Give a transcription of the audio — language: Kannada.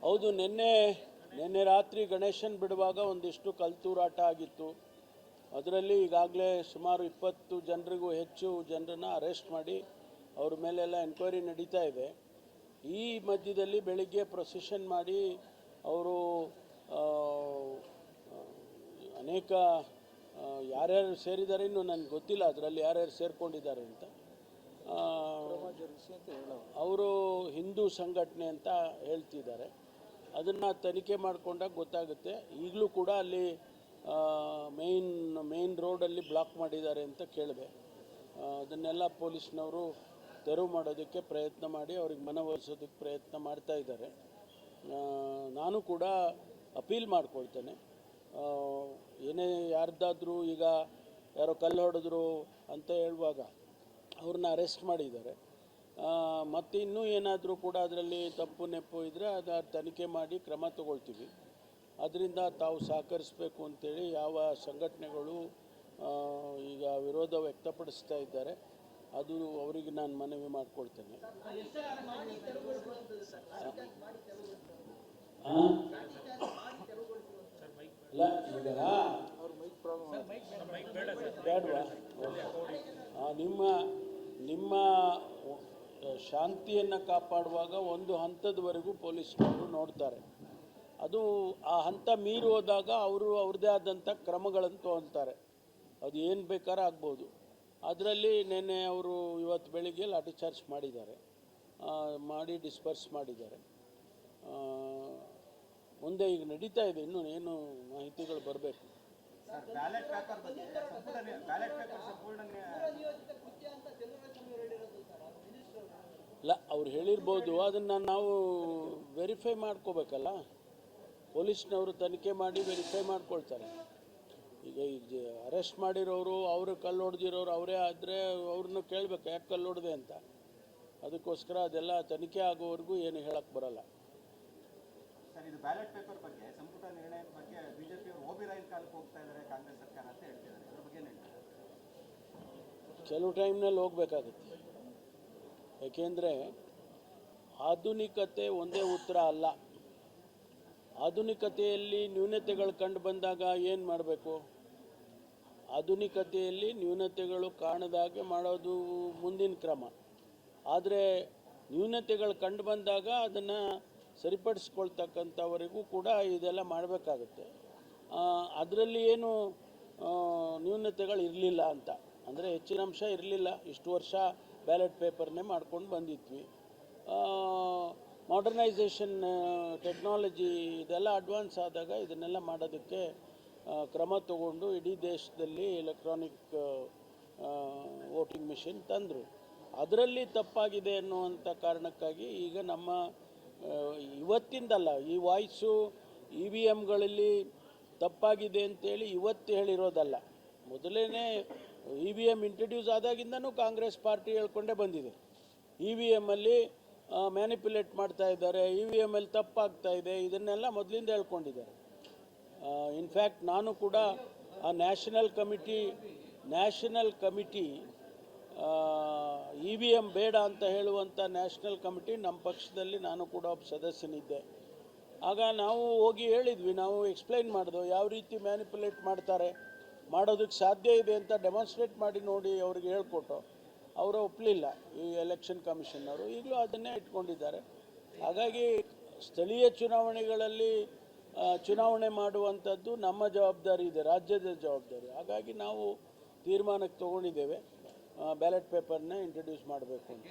ಹೌದು, ನಿನ್ನೆ ರಾತ್ರಿ ಗಣೇಶನ್ ಬಿಡುವಾಗ ಒಂದಿಷ್ಟು ಕಲ್ತೂರಾಟ ಆಗಿತ್ತು. ಅದರಲ್ಲಿ ಈಗಾಗಲೇ ಸುಮಾರು 20 ಜನರಿಗೂ ಹೆಚ್ಚು ಜನರನ್ನು ಅರೆಸ್ಟ್ ಮಾಡಿ ಅವ್ರ ಮೇಲೆಲ್ಲ ಎನ್ಕ್ವೈರಿ ನಡೀತಾ ಇದೆ. ಈ ಮಧ್ಯದಲ್ಲಿ ಬೆಳಿಗ್ಗೆ ಪ್ರೊಸೆಷನ್ ಮಾಡಿ ಅವರು ಅನೇಕ ಯಾರ್ಯಾರು ಸೇರಿದ್ದಾರೆ ಇನ್ನೂ ನನಗೆ ಗೊತ್ತಿಲ್ಲ, ಅದರಲ್ಲಿ ಯಾರ್ಯಾರು ಸೇರಿಕೊಂಡಿದ್ದಾರೆ ಅಂತ. ಅವರು ಹಿಂದೂ ಸಂಘಟನೆ ಅಂತ ಹೇಳ್ತಿದ್ದಾರೆ. ಅದನ್ನು ತನಿಖೆ ಮಾಡಿಕೊಂಡಾಗ ಗೊತ್ತಾಗುತ್ತೆ. ಈಗಲೂ ಕೂಡ ಅಲ್ಲಿ ಮೇನ್ ರೋಡಲ್ಲಿ ಬ್ಲಾಕ್ ಮಾಡಿದ್ದಾರೆ ಅಂತ ಕೇಳಿದೆ. ಅದನ್ನೆಲ್ಲ ಪೊಲೀಸ್ನವರು ತೆರವು ಮಾಡೋದಕ್ಕೆ ಪ್ರಯತ್ನ ಮಾಡಿ ಅವ್ರಿಗೆ ಮನವೊಲಿಸೋದಕ್ಕೆ ಪ್ರಯತ್ನ ಮಾಡ್ತಾ ಇದ್ದಾರೆ. ನಾನು ಕೂಡ ಅಪೀಲ್ ಮಾಡ್ಕೊಳ್ತೇನೆ, ಏನೇ ಯಾರ್ದಾದ್ರೂ ಈಗ ಯಾರೋ ಕಲ್ಲು ಹೊಡೆದ್ರು ಅಂತ ಹೇಳುವಾಗ ಅವ್ರನ್ನ ಅರೆಸ್ಟ್ ಮಾಡಿದ್ದಾರೆ. ಮತ್ತು ಇನ್ನೂ ಏನಾದರೂ ಕೂಡ ಅದರಲ್ಲಿ ತಪ್ಪು ನೆಪ್ಪು ಇದ್ದರೆ ಅದು ತನಿಖೆ ಮಾಡಿ ಕ್ರಮ ತಗೊಳ್ತೀವಿ. ಅದರಿಂದ ತಾವು ಸಹಕರಿಸಬೇಕು ಅಂತೇಳಿ ಯಾವ ಸಂಘಟನೆಗಳು ಈಗ ವಿರೋಧ ವ್ಯಕ್ತಪಡಿಸ್ತಾ ಇದ್ದಾರೆ ಅದು ಅವರಿಗೆ ನಾನು ಮನವಿ ಮಾಡಿಕೊಳ್ತೇನೆ. ಇಲ್ಲ ಈಗ ಬೇಡವಾ, ನಿಮ್ಮ ಶಾಂತಿಯನ್ನು ಕಾಪಾಡುವಾಗ ಒಂದು ಹಂತದವರೆಗೂ ಪೊಲೀಸ್ನವರು ನೋಡ್ತಾರೆ. ಅದು ಆ ಹಂತ ಮೀರಿ ಹೋದಾಗ ಅವರು ಅವ್ರದ್ದೇ ಆದಂಥ ಕ್ರಮಗಳನ್ನು ತಗೊಳ್ತಾರೆ. ಅದು ಏನು ಬೇಕಾದ್ರೂ ಆಗ್ಬೋದು. ಅದರಲ್ಲಿ ನಿನ್ನೆ ಅವರು ಇವತ್ತು ಬೆಳಿಗ್ಗೆ ಲಾಠಿ ಚಾರ್ಜ್ ಮಾಡಿದ್ದಾರೆ, ಮಾಡಿ ಡಿಸ್ಪರ್ಸ್ ಮಾಡಿದ್ದಾರೆ. ಮುಂದೆ ಈಗ ನಡೀತಾ ಇದೆ, ಇನ್ನೂ ಏನು ಮಾಹಿತಿಗಳು ಬರಬೇಕು. ಇಲ್ಲ, ಅವ್ರು ಹೇಳಿರ್ಬೋದು, ಅದನ್ನು ನಾವು ವೆರಿಫೈ ಮಾಡ್ಕೋಬೇಕಲ್ಲ. ಪೊಲೀಸ್ನವರು ತನಿಖೆ ಮಾಡಿ ವೆರಿಫೈ ಮಾಡ್ಕೊಳ್ತಾರೆ. ಈಗ ಅರೆಸ್ಟ್ ಮಾಡಿರೋರು, ಅವರು ಕಲ್ಲು ಹೊಡೆದಿರೋರು ಅವರೇ ಆದರೆ ಅವ್ರನ್ನ ಕೇಳಬೇಕು ಯಾಕೆ ಕಲ್ಲು ಹೊಡೆದೆ ಅಂತ. ಅದಕ್ಕೋಸ್ಕರ ಅದೆಲ್ಲ ತನಿಖೆ ಆಗೋವರೆಗೂ ಏನು ಹೇಳಕ್ಕೆ ಬರಲ್ಲ. ಸರ್, ಇದು ಬ್ಯಾಲೆಟ್ ಪೇಪರ್ ಬಗ್ಗೆ ಸಂಪುಟ ನಿರ್ಣಯದ ಬಗ್ಗೆ ಬಿಜೆಪಿಯವರು ಓಬಿರಾಯ್ ಕಾಲಕ್ಕೆ ಹೋಗ್ತಾ ಇದ್ದಾರೆ ಕಾಂಗ್ರೆಸ್ ಸರ್ಕಾರ ಅಂತ ಹೇಳ್ತಿದ್ದಾರೆ. ಅದ್ರ ಬಗ್ಗೆ ಏನು ಹೇಳ್ತಾರೆ? ಕೆಲವು ಟೈಮ್ನಲ್ಲಿ ಹೋಗಬೇಕಾಗುತ್ತೆ. ಏಕೆಂದರೆ ಆಧುನಿಕತೆ ಒಂದೇ ಉತ್ತರ ಅಲ್ಲ. ಆಧುನಿಕತೆಯಲ್ಲಿ ನ್ಯೂನತೆಗಳು ಕಂಡು ಬಂದಾಗ ಏನು ಮಾಡಬೇಕು? ಆಧುನಿಕತೆಯಲ್ಲಿ ನ್ಯೂನತೆಗಳು ಕಾಣದಾಗೆ ಮಾಡೋದು ಮುಂದಿನ ಕ್ರಮ. ಆದರೆ ನ್ಯೂನತೆಗಳು ಕಂಡು ಬಂದಾಗ ಅದನ್ನು ಸರಿಪಡಿಸ್ಕೊಳ್ತಕ್ಕಂಥವರೆಗೂ ಕೂಡ ಇದೆಲ್ಲ ಮಾಡಬೇಕಾಗುತ್ತೆ. ಅದರಲ್ಲಿ ಏನು ನ್ಯೂನತೆಗಳು ಇರಲಿಲ್ಲ ಅಂತ ಅಂದರೆ ಹೆಚ್ಚಿನ ಅಂಶ ಇರಲಿಲ್ಲ. ಇಷ್ಟು ವರ್ಷ ಬ್ಯಾಲೆಟ್ ಪೇಪರ್ನೇ ಮಾಡ್ಕೊಂಡು ಬಂದಿದ್ವಿ. ಮಾಡರ್ನೈಸೇಷನ್ ಟೆಕ್ನಾಲಜಿ ಇದೆಲ್ಲ ಅಡ್ವಾನ್ಸ್ ಆದಾಗ ಇದನ್ನೆಲ್ಲ ಮಾಡೋದಕ್ಕೆ ಕ್ರಮ ತಗೊಂಡು ಇಡೀ ದೇಶದಲ್ಲಿ ಎಲೆಕ್ಟ್ರಾನಿಕ್ ವೋಟಿಂಗ್ ಮಿಷಿನ್ ತಂದರು. ಅದರಲ್ಲಿ ತಪ್ಪಾಗಿದೆ ಅನ್ನುವಂಥ ಕಾರಣಕ್ಕಾಗಿ ಈಗ ನಮ್ಮ ಇವತ್ತಿಂದಲ್ಲ, ಈ ವಾಯ್ಸು EVMಗಳಲ್ಲಿ ತಪ್ಪಾಗಿದೆ ಅಂತೇಳಿ ಇವತ್ತು ಹೇಳಿರೋದಲ್ಲ. ಮೊದಲೇ EVM ಇಂಟ್ರಡ್ಯೂಸ್ ಆದಾಗಿಂದನೂ ಕಾಂಗ್ರೆಸ್ ಪಾರ್ಟಿ ಹೇಳ್ಕೊಂಡೇ ಬಂದಿದೆ. EVMಲ್ಲಿ ಮ್ಯಾನಿಪ್ಯುಲೇಟ್ ಮಾಡ್ತಾ ಇದ್ದಾರೆ, EVMಲ್ಲಿ ತಪ್ಪಾಗ್ತಾ ಇದೆ, ಇದನ್ನೆಲ್ಲ ಮೊದಲಿಂದ ಹೇಳ್ಕೊಂಡಿದ್ದಾರೆ. ಇನ್ಫ್ಯಾಕ್ಟ್ ನಾನು ಕೂಡ ಆ ನ್ಯಾಷನಲ್ ಕಮಿಟಿ EVM ಬೇಡ ಅಂತ ಹೇಳುವಂಥ ನ್ಯಾಷನಲ್ ಕಮಿಟಿ ನಮ್ಮ ಪಕ್ಷದಲ್ಲಿ ನಾನು ಕೂಡ ಒಬ್ಬ ಸದಸ್ಯನಿದ್ದೆ. ಆಗ ನಾವು ಹೋಗಿ ಹೇಳಿದ್ವಿ, ನಾವು ಎಕ್ಸ್ಪ್ಲೈನ್ ಮಾಡಿದ್ವು ಯಾವ ರೀತಿ ಮ್ಯಾನಿಪ್ಯುಲೇಟ್ ಮಾಡ್ತಾರೆ, ಮಾಡೋದಕ್ಕೆ ಸಾಧ್ಯ ಇದೆ ಅಂತ ಡೆಮಾನ್ಸ್ಟ್ರೇಟ್ ಮಾಡಿ ನೋಡಿ ಅವ್ರಿಗೆ ಹೇಳ್ಕೊಟ್ಟು ಅವರು ಒಪ್ಪಲಿಲ್ಲ. ಈ ಎಲೆಕ್ಷನ್ ಕಮಿಷನ್ನವರು ಈಗಲೂ ಅದನ್ನೇ ಇಟ್ಕೊಂಡಿದ್ದಾರೆ. ಹಾಗಾಗಿ ಸ್ಥಳೀಯ ಚುನಾವಣೆಗಳಲ್ಲಿ ಚುನಾವಣೆ ಮಾಡುವಂಥದ್ದು ನಮ್ಮ ಜವಾಬ್ದಾರಿ ಇದೆ, ರಾಜ್ಯದ ಜವಾಬ್ದಾರಿ. ಹಾಗಾಗಿ ನಾವು ತೀರ್ಮಾನಕ್ಕೆ ತೊಗೊಂಡಿದ್ದೇವೆ ಬ್ಯಾಲೆಟ್ ಪೇಪರ್ನ ಇಂಟ್ರಡ್ಯೂಸ್ ಮಾಡಬೇಕು ಅಂತ.